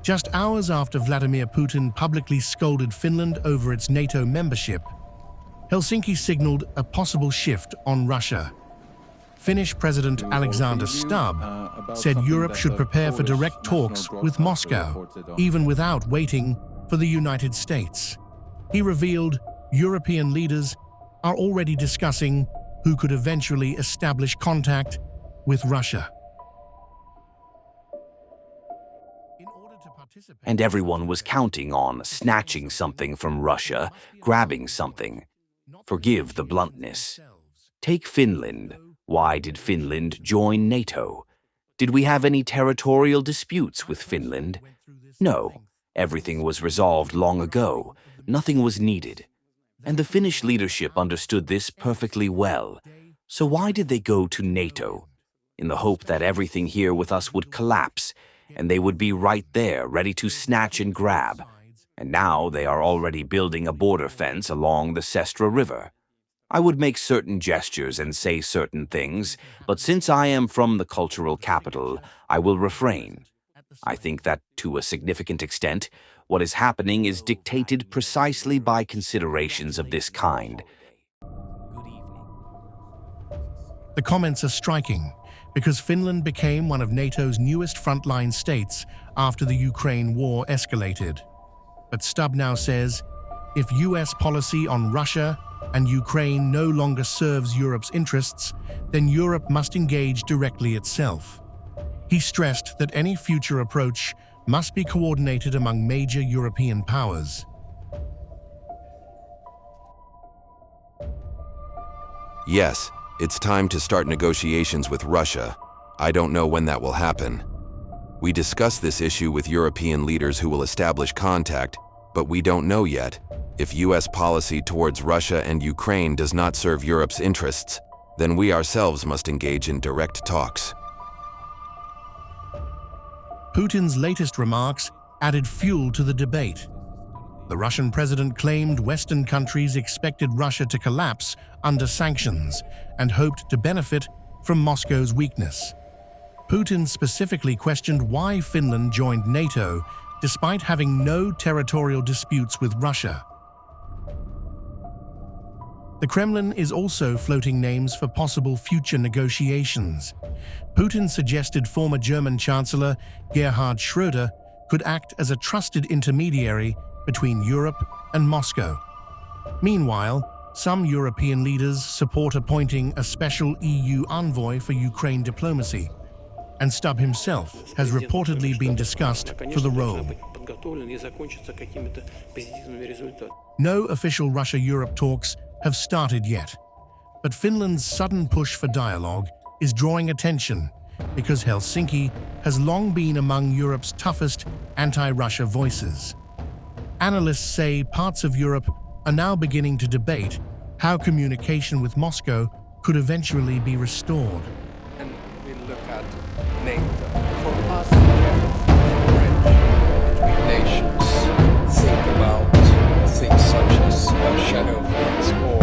Just hours after Vladimir Putin publicly scolded Finland over its NATO membership, Helsinki signaled a possible shift on Russia. Finnish President Alexander Stubb said Europe should prepare for direct talks with Moscow, even without waiting for the United States. He revealed European leaders are already discussing who could eventually establish contact with Russia. And everyone was counting on snatching something from Russia, grabbing something. Forgive the bluntness. Take Finland. Why did Finland join NATO? Did we have any territorial disputes with Finland? No. Everything was resolved long ago. Nothing was needed. And the Finnish leadership understood this perfectly well. So why did they go to NATO? In the hope that everything here with us would collapse, and they would be right there, ready to snatch and grab. And now they are already building a border fence along the Sestra River. I would make certain gestures and say certain things, but since I am from the cultural capital, I will refrain. I think that, to a significant extent, what is happening is dictated precisely by considerations of this kind. The comments are striking, because Finland became one of NATO's newest frontline states after the Ukraine war escalated. But Stubb now says, if US policy on Russia and Ukraine no longer serves Europe's interests, then Europe must engage directly itself. He stressed that any future approach must be coordinated among major European powers. Yes, it's time to start negotiations with Russia. I don't know when that will happen. We discussed this issue with European leaders who will establish contact, but we don't know yet. If US policy towards Russia and Ukraine does not serve Europe's interests, then we ourselves must engage in direct talks. Putin's latest remarks added fuel to the debate. The Russian president claimed Western countries expected Russia to collapse under sanctions and hoped to benefit from Moscow's weakness. Putin specifically questioned why Finland joined NATO despite having no territorial disputes with Russia. The Kremlin is also floating names for possible future negotiations. Putin suggested former German Chancellor Gerhard Schroeder could act as a trusted intermediary between Europe and Moscow. Meanwhile, some European leaders support appointing a special EU envoy for Ukraine diplomacy, and Stubb himself has reportedly been discussed for the role. No official Russia-Europe talks have started yet, but Finland's sudden push for dialogue is drawing attention because Helsinki has long been among Europe's toughest anti-Russia voices. Analysts say parts of Europe are now beginning to debate how communication with Moscow could eventually be restored. And we look at NATO. For us, between nations, think about things such as shadow fleets or